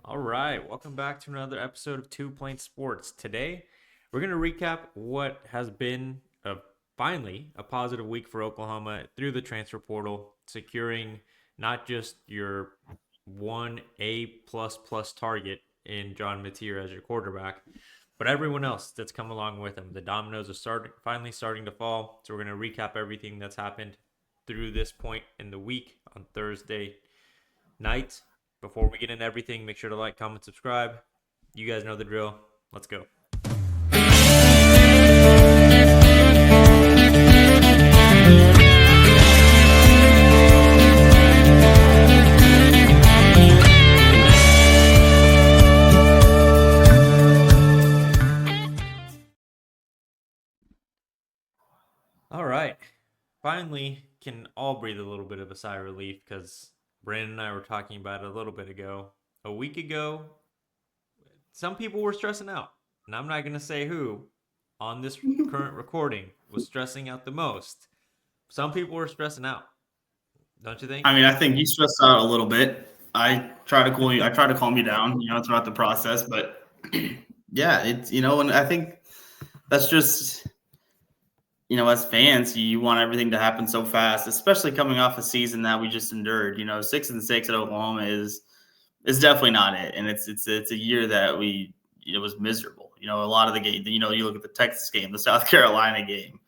All right, welcome back to another episode of Two Plain Sports. Today, we're going to recap what has been finally a positive week for Oklahoma through the transfer portal, securing not just your one A plus target in John Mateer as your quarterback, but everyone else that's come along with him. The dominoes are finally starting to fall. So we're going to recap everything that's happened through this point in the week on Thursday night. Before we get into everything, make sure to like, comment, subscribe. You guys know the drill. Let's go. All right. Finally, can all breathe a little bit of a sigh of relief because Brandon and I were talking about it a little bit ago. A week ago, some people were stressing out, and I'm not going to say who on this current recording was stressing out the most. Some people were stressing out, don't you think? I think you stressed out a little bit. I try to cool you. I try to calm you down, throughout the process. But yeah, and I think that's just, as fans, you want everything to happen so fast, especially coming off a season that we just endured. 6-6 at Oklahoma is definitely not it, and it's a year that it was miserable. A lot of the game. You look at the Texas game, the South Carolina game.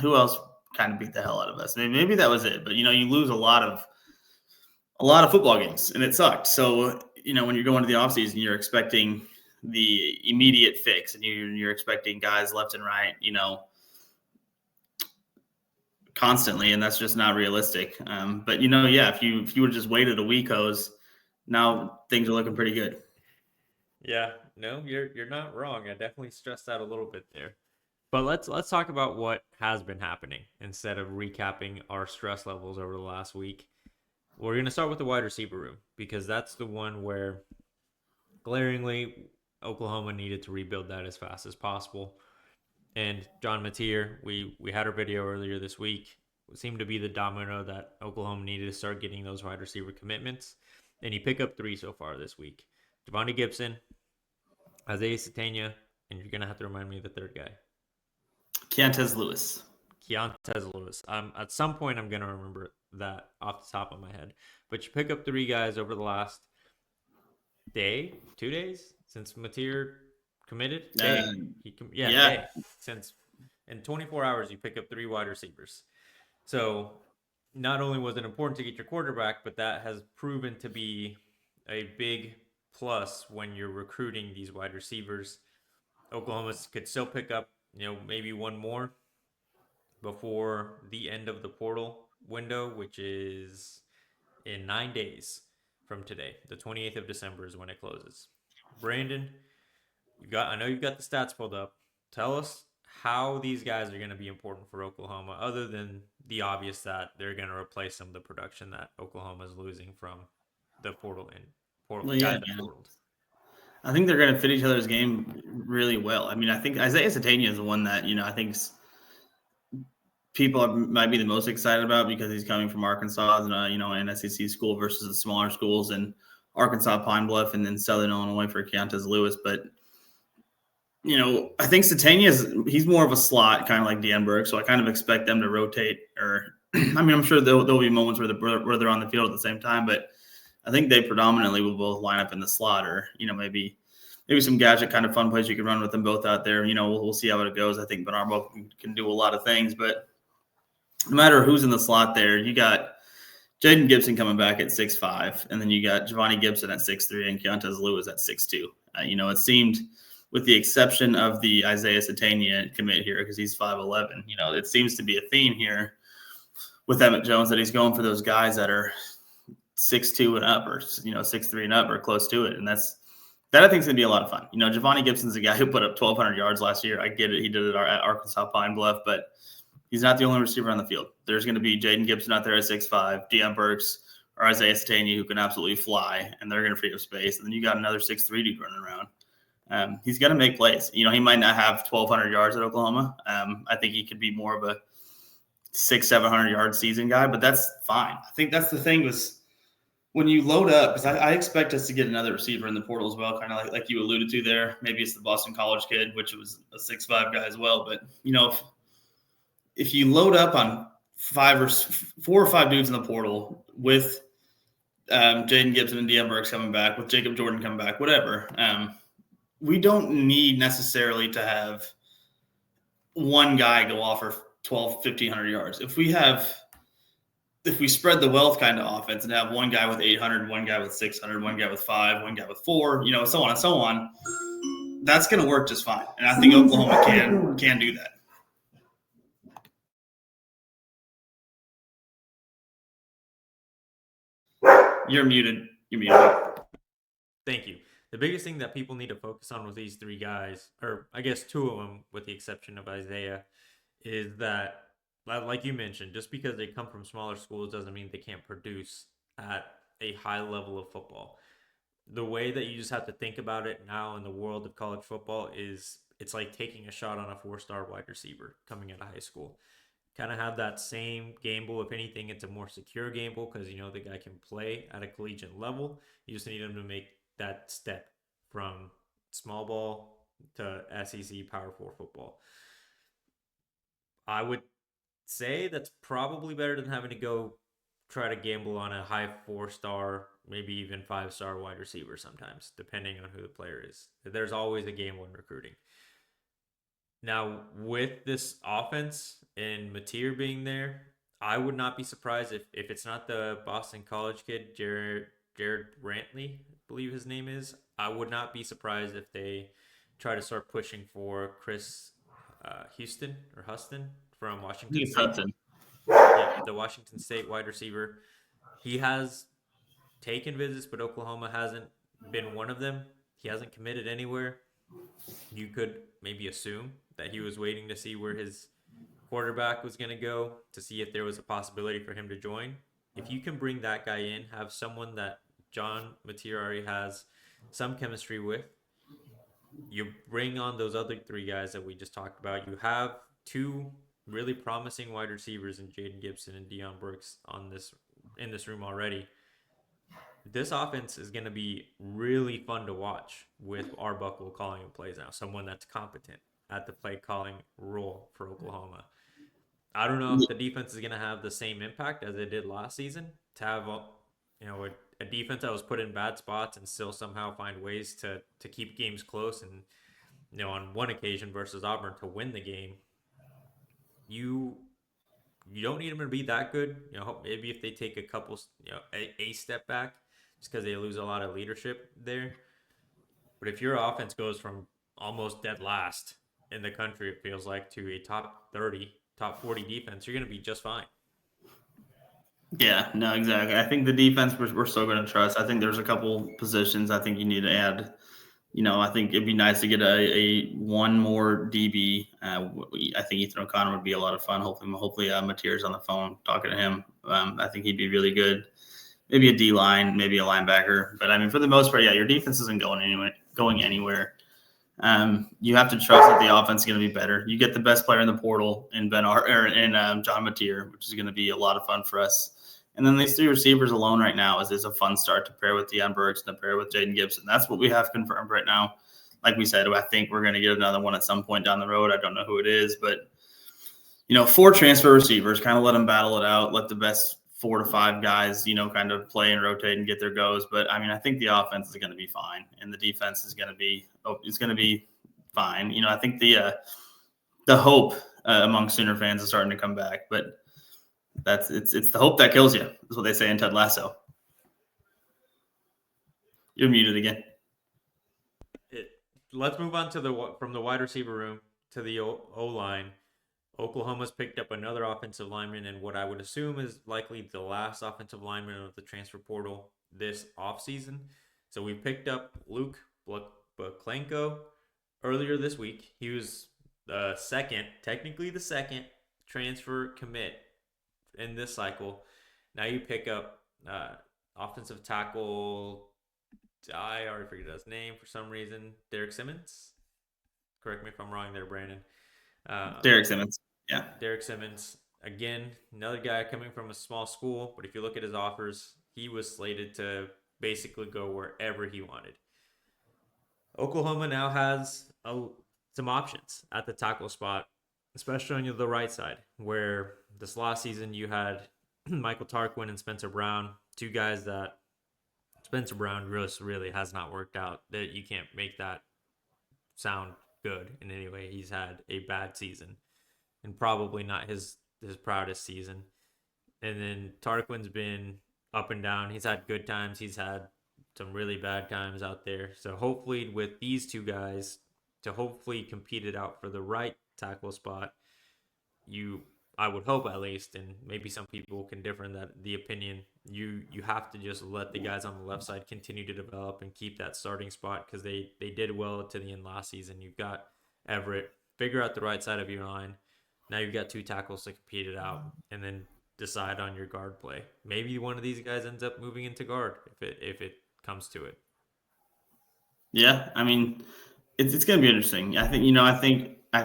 Who else kind of beat the hell out of us? Maybe that was it. But you lose a lot of football games, and it sucked. So when you're going to the offseason, you're expecting the immediate fix, and you're expecting guys left and right, constantly, and that's just not realistic. But if you would just waited a week, now things are looking pretty good. Yeah, no, you're not wrong. I definitely stressed out a little bit there. But let's talk about what has been happening instead of recapping our stress levels over the last week. We're going to start with the wide receiver room because that's the one where glaringly Oklahoma needed to rebuild that as fast as possible. And John Mateer, we had our video earlier this week, seemed to be the domino that Oklahoma needed to start getting those wide receiver commitments. And he picked up 3 so far this week. Devontae Gibson, Isaiah Satania, and you're going to have to remind me of the third guy. Keontez Lewis. At some point, I'm going to remember that off the top of my head. But you pick up 3 guys over the last 2 days since Mateer committed. Day. Since in 24 hours, you pick up 3 wide receivers. So not only was it important to get your quarterback, but that has proven to be a big plus when you're recruiting these wide receivers. Oklahoma could still pick up, maybe one more before the end of the portal window, which is in 9 days from today. The 28th of December is when it closes. Brandon, I know you've got the stats pulled up. Tell us how these guys are going to be important for Oklahoma, other than the obvious that they're going to replace some of the production that Oklahoma is losing from the portal guys that portaled. I think they're going to fit each other's game really well. I think Isaiah Satania is the one that, I think people might be the most excited about because he's coming from Arkansas and, an SEC school versus the smaller schools in Arkansas, Pine Bluff, and then Southern Illinois for Keontez Lewis. But, I think Satania he's more of a slot, kind of like Danberg. So I kind of expect them to rotate I'm sure there'll be moments where they're on the field at the same time, but I think they predominantly will both line up in the slot, or maybe some gadget kind of fun plays you can run with them both out there. We'll see how it goes. I think Bernardo can do a lot of things, but no matter who's in the slot there, you got Jaden Gibson coming back at 6'5", and then you got Giovanni Gibson at 6'3", and Keontez Lewis at 6'2". It seemed, with the exception of the Isaiah Satania commit here, because he's 5'11", it seems to be a theme here with Emmett Jones that he's going for those guys that are 6'2" and up, or 6'3" and up, or close to it, and that I think is going to be a lot of fun. Giovanni Gibson's a guy who put up 1,200 yards last year. I get it; he did it at Arkansas Pine Bluff, but he's not the only receiver on the field. There's going to be Jaden Gibson out there at 6'5", Deion Burks or Isaiah Satania who can absolutely fly, and they're going to free up space. And then you got another 6'3" dude running around. He's going to make plays. He might not have 1,200 yards at Oklahoma. I think he could be more of a 600-700 yard season guy, but that's fine. I think that's the thing was when you load up, because I expect us to get another receiver in the portal as well, kind of like you alluded to there. Maybe it's the Boston College kid, which was a 6'5" guy as well. But if you load up on 4 or 5 dudes in the portal with Jaden Gibson and Deon Burks coming back, with Jacob Jordan coming back, whatever, we don't need necessarily to have one guy go off for 1,500 yards. If we spread the wealth kind of offense and have one guy with 800, one guy with 600, one guy with 5, one guy with 4, so on and so on, that's going to work just fine. And I think Oklahoma can do that. You're muted. Thank you. The biggest thing that people need to focus on with these three guys, or I guess two of them, with the exception of Isaiah, is that, like you mentioned, just because they come from smaller schools doesn't mean they can't produce at a high level of football. The way that you just have to think about it now in the world of college football is it's like taking a shot on a 4-star wide receiver coming out of high school. Kind of have that same gamble. If anything, it's a more secure gamble because the guy can play at a collegiate level. You just need him to make that step from small ball to SEC Power 4 football. I would say that's probably better than having to go try to gamble on a high 4-star, maybe even 5-star wide receiver sometimes, depending on who the player is. There's always a gamble in recruiting. Now, with this offense and Mateer being there, I would not be surprised if it's not the Boston College kid, Jared Brantley, I believe his name is. I would not be surprised if they try to start pushing for Chris Huston from Washington State. Hudson. Yeah, the Washington State wide receiver. He has taken visits, but Oklahoma hasn't been one of them. He hasn't committed anywhere. You could maybe assume that he was waiting to see where his quarterback was going to go to see if there was a possibility for him to join. If you can bring that guy in, have someone that John Mateer already has some chemistry with, you bring on those other three guys that we just talked about. You have two really promising wide receivers in Jaden Gibson and Deon Burks in this room already. This offense is going to be really fun to watch with Arbuckle calling plays now. Someone that's competent at the play calling role for Oklahoma. I don't know if the defense is going to have the same impact as it did last season. To have a defense that was put in bad spots and still somehow find ways to keep games close, and on one occasion versus Auburn to win the game. You don't need them to be that good. Maybe if they take a couple, a step back, just because they lose a lot of leadership there. But if your offense goes from almost dead last in the country, it feels like, to a top 30, top 40 defense, you're going to be just fine. Yeah, no, exactly. I think the defense we're still going to trust. I think there's a couple positions I think you need to add. I think it'd be nice to get a one more DB. I think Ethan O'Connor would be a lot of fun. Hopefully, Mateer's on the phone talking to him. I think he'd be really good. Maybe a D line, maybe a linebacker. But I mean, for the most part, yeah, your defense isn't going anywhere. You have to trust that the offense is going to be better. You get the best player in the portal in John Mateer, which is going to be a lot of fun for us. And then these three receivers alone right now is a fun start to pair with Deon Burks and to pair with Jaden Gibson. That's what we have confirmed right now. Like we said, I think we're going to get another one at some point down the road. I don't know who it is, but 4 transfer receivers, kind of let them battle it out. Let the best 4 to 5 guys, kind of play and rotate and get their goes. But I mean, I think the offense is going to be fine, and the defense is going to be fine. I think the hope among Sooner fans is starting to come back, but it's the hope that kills you. That's what they say in Ted Lasso. You're muted again. Let's move on from the wide receiver room to the O line. Oklahoma's picked up another offensive lineman, and what I would assume is likely the last offensive lineman of the transfer portal this offseason. So we picked up Luke Buklenko earlier this week. He was technically the second transfer commit in this cycle. Now you pick up offensive tackle, I already forget his name for some reason, Derek Simmons. Correct me if I'm wrong there, Brandon. Derek Simmons. Yeah. Derek Simmons. Again, another guy coming from a small school, but if you look at his offers, he was slated to basically go wherever he wanted. Oklahoma now has some options at the tackle spot, especially on the right side, where this last season you had Michael Tarquin and Spencer Brown, two guys that Spencer Brown really has not worked out. That you can't make that sound good in any way. He's had a bad season and probably not his proudest season. And then Tarquin's been up and down. He's had good times. He's had some really bad times out there. So hopefully with these two guys to hopefully compete it out for the right tackle spot, you I would hope at least, and maybe some people can differ in that the opinion. You have to just let the guys on the left side continue to develop and keep that starting spot because they did well to the end last season. You've got Everett, figure out the right side of your line. Now you've got two tackles to compete it out, and then decide on your guard play. Maybe one of these guys ends up moving into guard if it comes to it. Yeah, I mean, it's going to be interesting. I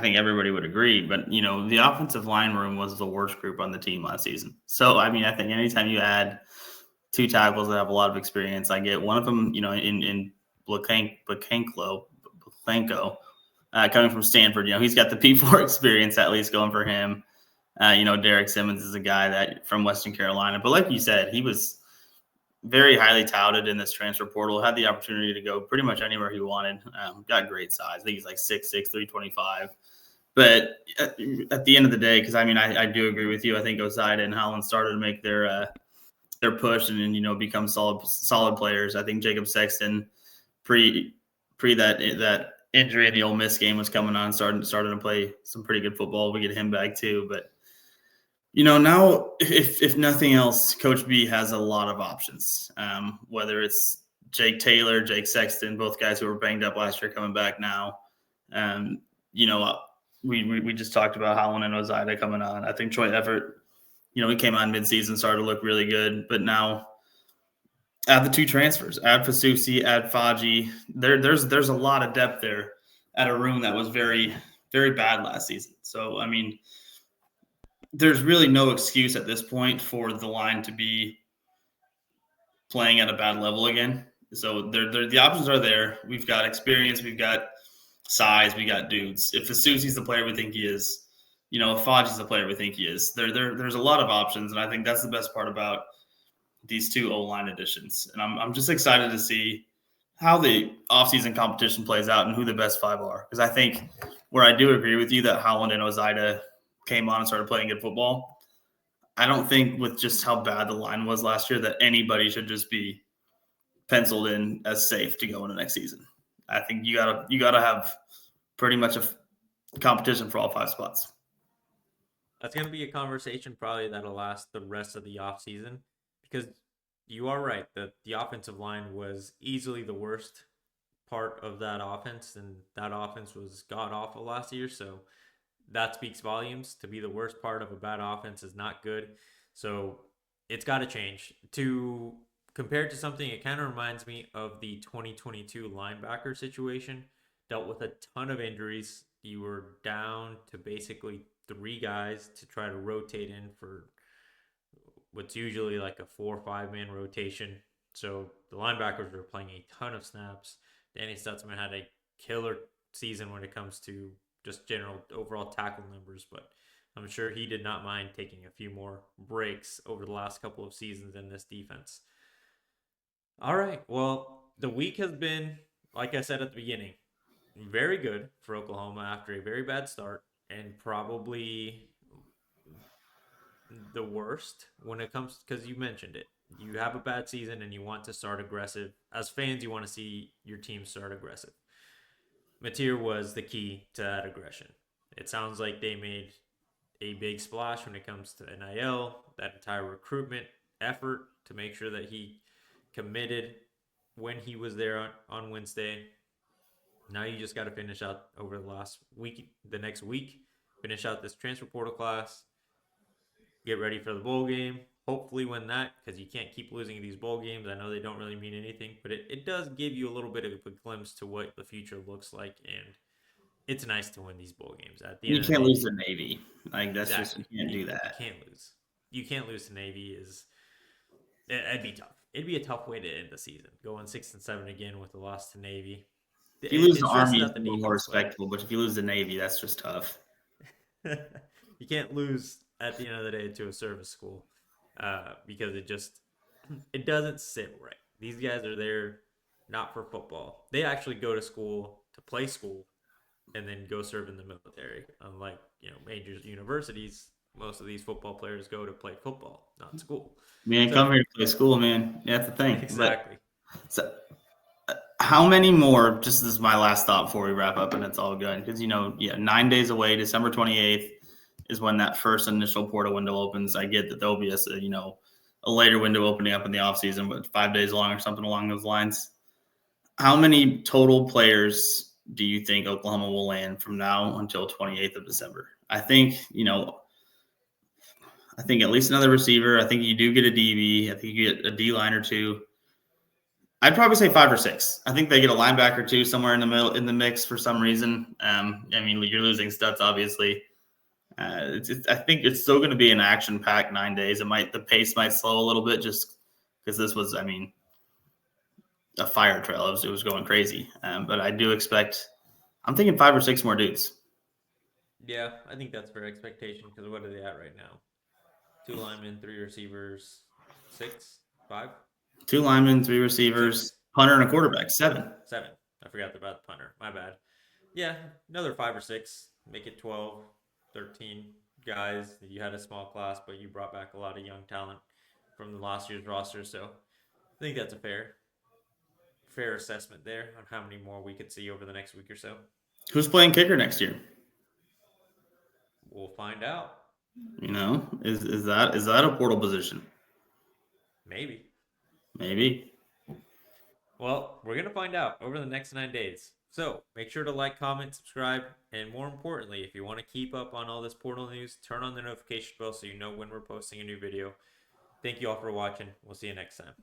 think everybody would agree, but the offensive line room was the worst group on the team last season. So I mean, I think anytime you add two tackles that have a lot of experience, I get one of them, in Blanco, coming from Stanford. He's got the P4 experience at least going for him. Derek Simmons is a guy that from Western Carolina, but like you said, he was very highly touted in this transfer portal. Had the opportunity to go pretty much anywhere he wanted. Got great size. I think he's like 6'6", 325. But at the end of the day, because I do agree with you. I think Ozida and Holland started to make their push and become solid players. I think Jacob Sexton pre that injury in the Ole Miss game was coming on, starting to play some pretty good football. We get him back too, but now if nothing else, Coach B has a lot of options. Whether it's Jake Taylor, Jake Sexton, both guys who were banged up last year coming back now. We just talked about Holland and Ozida coming on. I think Troy Everett, he came on midseason, started to look really good, but now add the two transfers, add Fasusi, add Faji. There's a lot of depth there at a room that was very, very bad last season. So I mean, there's really no excuse at this point for the line to be playing at a bad level again. So the options are there. We've got experience, we've got size, we got dudes. If Fasusi's the player we think he is, if Faji's the player we think he is, there's a lot of options, and I think that's the best part about these two O-line additions. And I'm just excited to see how the offseason competition plays out and who the best five are. Because I think where I do agree with you that Holland and Ozida came on and started playing good football, I don't think with just how bad the line was last year that anybody should just be penciled in as safe to go into next season. I think you gotta have pretty much a competition for all five spots. That's going to be a conversation probably that'll last the rest of the offseason because you are right that the offensive line was easily the worst part of that offense, and that offense was god awful last year. So that speaks volumes. To be the worst part of a bad offense is not good. So it's got to change. To compare it to something, it kind of reminds me of the 2022 linebacker situation. Dealt with a ton of injuries. You were down to basically three guys to try to rotate in for what's usually like a 4 or 5 man rotation. So the linebackers were playing a ton of snaps. Danny Stutzman had a killer season when it comes to just general overall tackle numbers, but I'm sure he did not mind taking a few more breaks over the last couple of seasons in this defense. All right. Well, the week has been, like I said at the beginning, very good for Oklahoma after a very bad start, and probably the worst when it comes because you mentioned it. You have a bad season and you want to start aggressive. As fans, you want to see your team start aggressive. Mateer was the key to that aggression. It sounds like they made a big splash when it comes to NIL, that entire recruitment effort to make sure that he committed when he was there on Wednesday. Now you just got to finish out over the next week, finish out this transfer portal class, get ready for the bowl game. Hopefully win that because you can't keep losing these bowl games. I know they don't really mean anything, but it does give you a little bit of a glimpse to what the future looks like, and it's nice to win these bowl games. At the end You of the can't day, lose to Navy. Like that's exactly. just you can't do You that. can't lose. You can't lose to Navy. It'd be tough. it'd be a tough way to end the season, going 6-7 again with a loss to Navy. If you lose It the Army, stresses it's out a the little more defense, but respectable. But if you lose the Navy, that's just tough. you can't lose at the end of the day to a service school because it doesn't sit right. These guys are there not for football. They actually go to school to play school and then go serve in the military. Unlike major universities, most of these football players go to play football, not school. We ain't come So here to play school, man. Yeah, that's the thing. But exactly. so, how many more? Just this is my last thought before we wrap up, and it's all good because 9 days away, December 28th is when that first initial portal window opens. I get that there'll be a later window opening up in the offseason, but 5 days long or something along those lines. How many total players do you think Oklahoma will land from now until 28th of December? I think at least another receiver. I think you do get a DB. I think you get a D line or two. I'd probably say 5 or 6. I think they get a linebacker too somewhere in the middle in the mix for some reason. You're losing Stutz obviously. I think it's still going to be an action-packed 9 days. The pace might slow a little bit just because this was, a fire trail. It was going crazy. But I do expect. I'm thinking 5 or 6 more dudes. Yeah, I think that's fair expectation because what are they at right now? 2 linemen, 3 receivers, 6, 5, 2 linemen, 3 receivers, 6, punter, and a punter, quarterback. 7. 7. I forgot about the punter. My bad. Yeah, another 5 or 6. Make it 12, 13 guys. You had a small class, but you brought back a lot of young talent from the last year's roster. So I think that's a fair assessment there on how many more we could see over the next week or so. Who's playing kicker next year? We'll find out. Is that a portal position? Maybe. Maybe. Well, we're going to find out over the next 9 days. So make sure to like, comment, subscribe, and more importantly, if you want to keep up on all this portal news, turn on the notification bell so you know when we're posting a new video. Thank you all for watching. We'll see you next time.